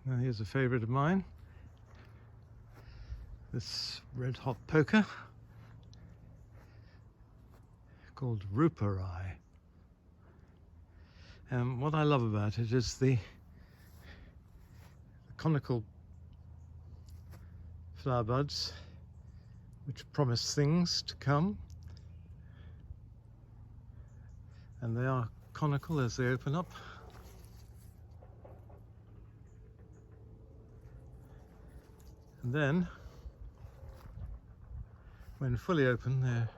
Now here's a favourite of mine, this red hot poker called Ruperi. What I love about it is the conical flower buds which promise things to come, and they are conical as they open up. And then, when fully open, they're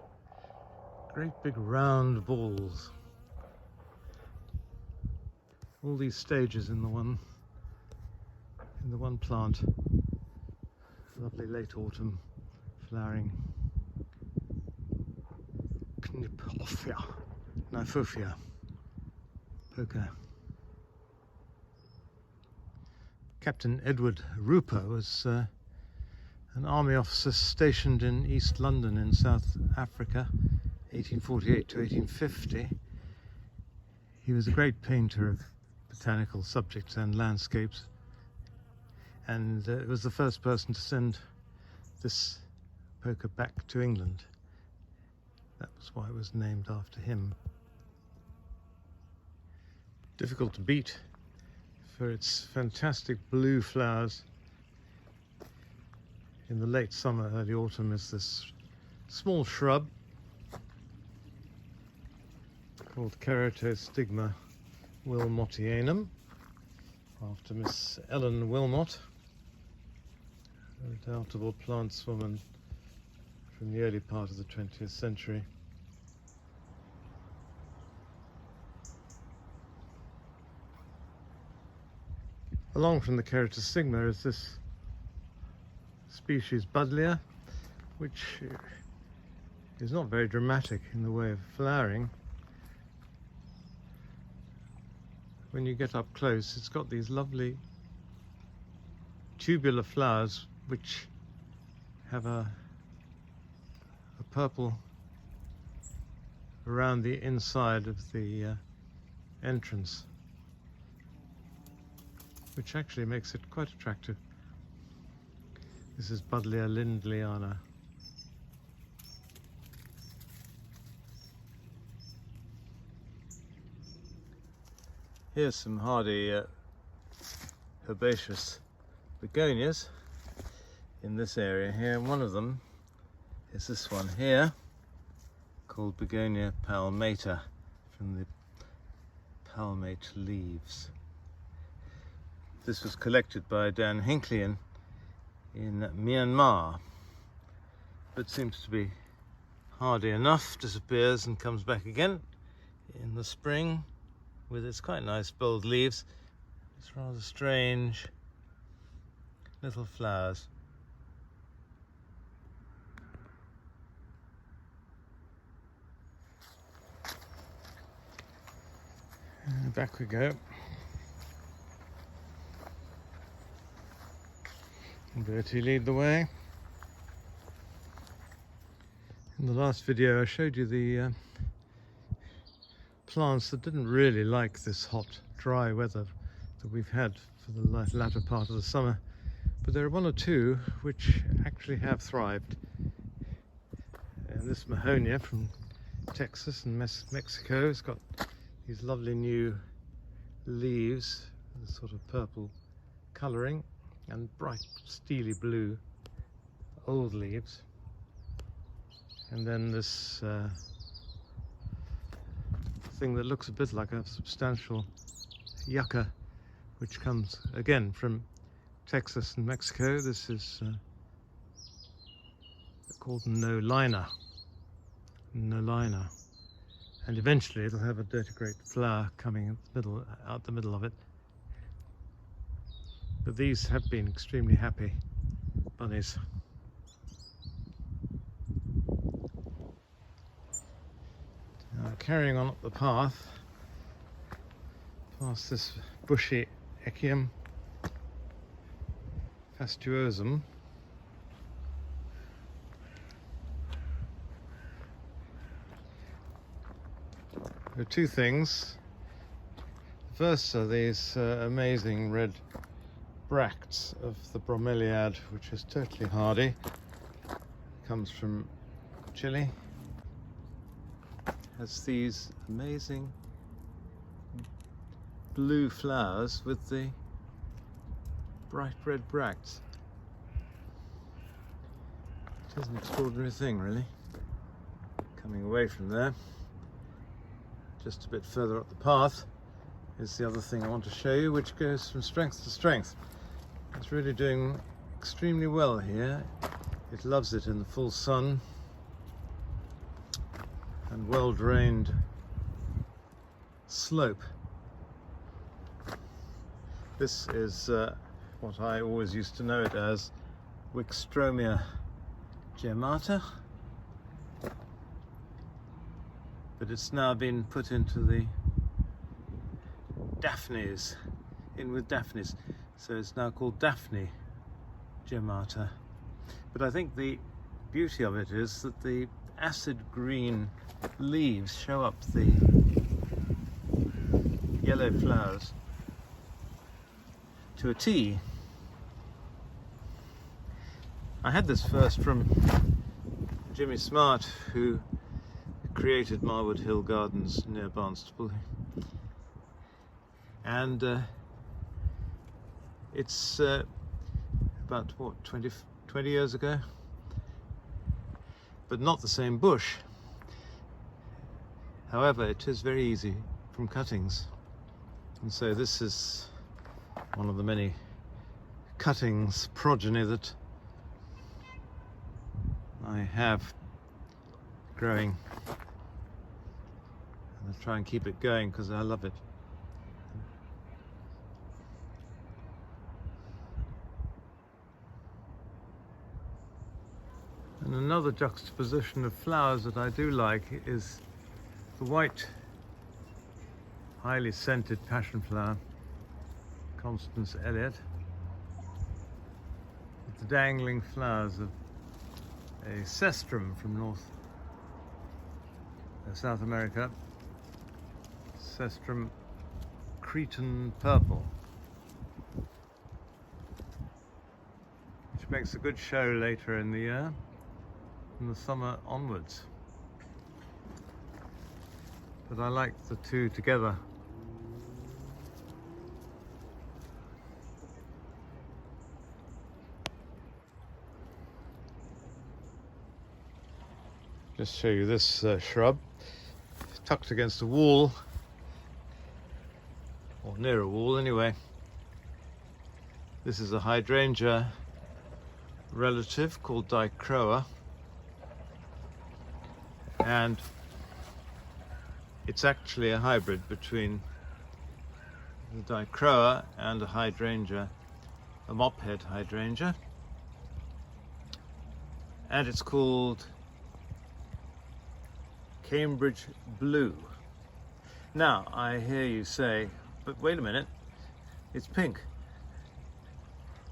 great big round balls. All these stages in the one plant. Lovely late autumn flowering Kniphofia poker. Captain Edward Rupert was an army officer stationed in East London in South Africa, 1848 to 1850. He was a great painter of botanical subjects and landscapes, and was the first person to send this poker back to England. That was why it was named after him. Difficult to beat for its fantastic blue flowers. In the late summer, early autumn is this small shrub called Keratostigma wilmotianum, after Miss Ellen Wilmot, a redoubtable plantswoman from the early part of the 20th century. Along from the Keratostigma is this species Buddleia, which is not very dramatic in the way of flowering. When you get up close, it's got these lovely tubular flowers which have a purple around the inside of the entrance, which actually makes it quite attractive. This is Buddleia lindleyana. Here's some hardy herbaceous begonias in this area here. One of them is this one here, called Begonia palmata, from the palmate leaves. This was collected by Dan Hinckley in Myanmar, but seems to be hardy enough, disappears and comes back again in the spring with its quite nice bold leaves. It's rather strange little flowers. And back we go. Bertie lead the way. In the last video I showed you the plants that didn't really like this hot, dry weather that we've had for the latter part of the summer, but there are one or two which actually have thrived. And this Mahonia from Texas and Mexico has got these lovely new leaves, a sort of purple colouring, and bright steely blue old leaves. And then this thing that looks a bit like a substantial yucca, which comes again from Texas and Mexico. This is called nolina, and eventually it'll have a dirty great flower coming out the middle of it. But these have been extremely happy bunnies. Now, carrying on up the path, past this bushy Echium fastuosum, there are two things. The first are these amazing red bracts of the bromeliad, which is totally hardy. Comes from Chile. Has these amazing blue flowers with the bright red bracts. It is an extraordinary thing, really. Coming away from there, just a bit further up the path, is the other thing I want to show you, which goes from strength to strength. It's really doing extremely well here. It loves it in the full sun and well-drained slope. This is what I always used to know it as Wikstroemia gemmata, but it's now been put into the Daphnes, in with Daphnes, so it's now called Daphne gemmata. But I think the beauty of it is that the acid green leaves show up the yellow flowers to a T. I had this first from Jimmy Smart, who created Marwood Hill Gardens near Barnstaple, and it's about what, 20 years ago, but not the same bush. However, it is very easy from cuttings, and so this is one of the many cuttings progeny that I have growing, and I try and keep it going because I love it. And another juxtaposition of flowers that I do like is the white, highly scented passion flower, Constance Elliott, with the dangling flowers of a Cestrum from South America, Cestrum Cretan Purple, which makes a good show later in the year, from the summer onwards. But I like the two together. Just show you this shrub, tucked against a wall, or near a wall anyway. This is a hydrangea relative called Dichroa, and it's actually a hybrid between the Dichroa and a hydrangea, a mophead hydrangea, and it's called Cambridge Blue. Now, I hear you say, but wait a minute, it's pink,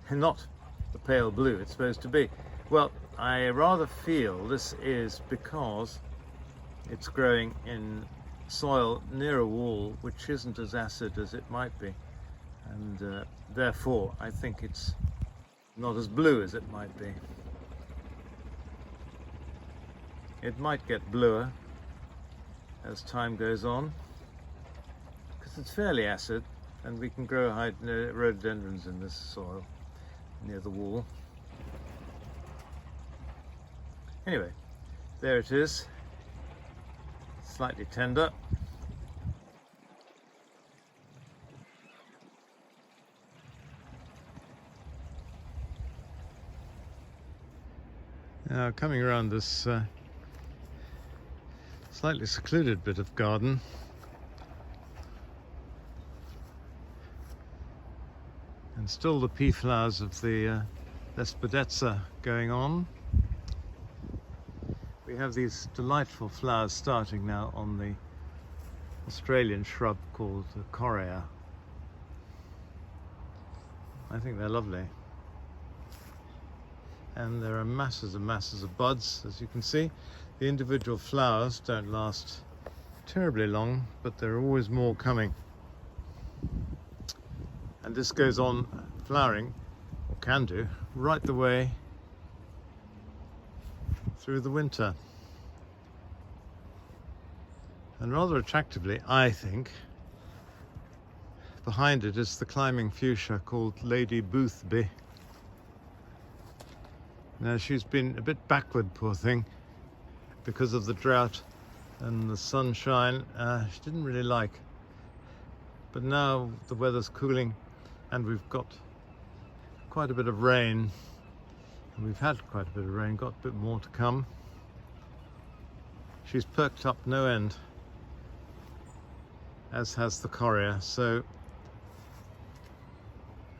and not the pale blue it's supposed to be. Well, I rather feel this is because it's growing in soil near a wall which isn't as acid as it might be, and therefore I think it's not as blue as it might be. It might get bluer as time goes on, because it's fairly acid, and we can grow rhododendrons in this soil near the wall. Anyway, there it is, slightly tender. Now, coming around this slightly secluded bit of garden, and still the pea flowers of the resplendent going on. We have these delightful flowers starting now on the Australian shrub called the Correa. I think they're lovely, and there are masses and masses of buds, as you can see. The individual flowers don't last terribly long, but there are always more coming. And this goes on flowering, or can do, right the way through the winter. And rather attractively, I think, behind it is the climbing fuchsia called Lady Boothby. Now she's been a bit backward, poor thing, because of the drought and the sunshine. She didn't really like. But now the weather's cooling and we've got quite a bit of rain. And we've had quite a bit of rain, got a bit more to come. She's perked up no end, as has the Correa, so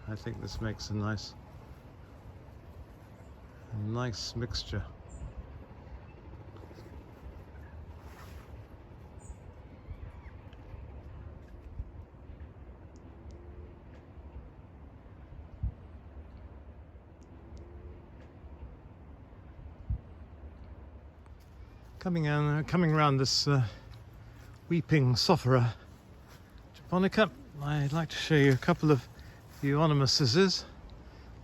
I think this makes a nice mixture. Coming around this weeping Sophora japonica, I'd like to show you a couple of euonymuses,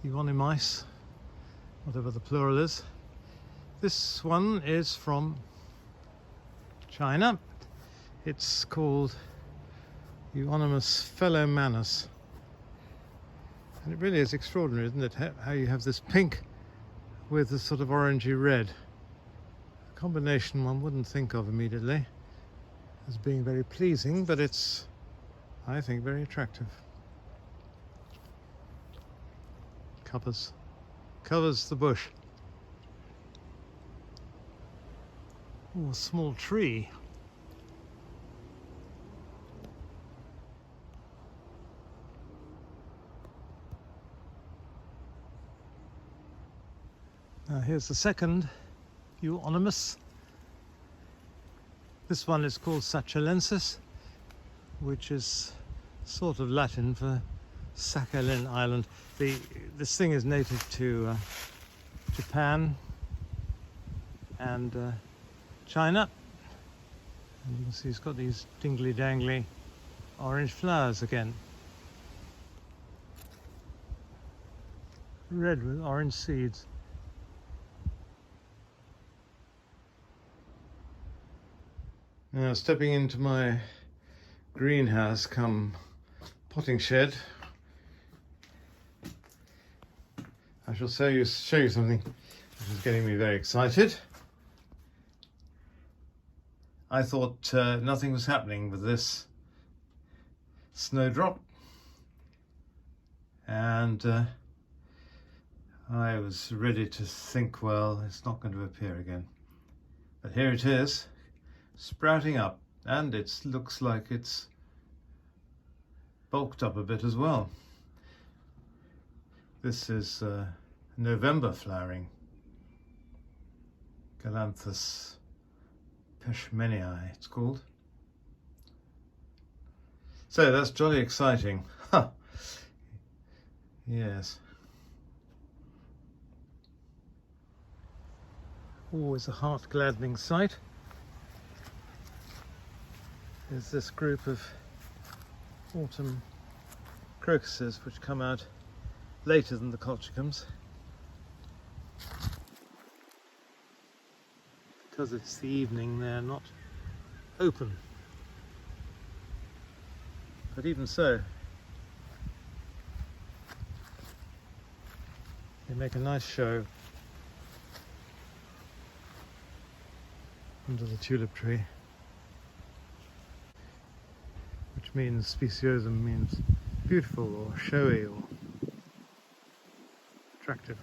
euonymice, whatever the plural is. This one is from China. It's called Euonymus Philomanus. And it really is extraordinary, isn't it, how you have this pink with a sort of orangey red. A combination one wouldn't think of immediately as being very pleasing, but it's, I think, very attractive. Covers the bush. Oh, a small tree. Now here's the second euonymus. This one is called Sachalensis, which is sort of Latin for Sakhalin Island. This thing is native to Japan and China. And you can see it's got these dingly dangly orange flowers again. Red with orange seeds. Now stepping into my greenhouse come potting shed, I shall show you something which is getting me very excited. I thought nothing was happening with this snowdrop, and I was ready to think, well, it's not going to appear again. But here it is, sprouting up, and it looks like it's bulked up a bit as well. This is November flowering, Galanthus Peschmanii it's called. So that's jolly exciting. Huh. Yes. Always a heart-gladdening sight. There's this group of autumn crocuses which come out later than the colchicums because it's the evening. They're not open, but even so they make a nice show under the tulip tree, which means speciosum means beautiful or showy or attractive.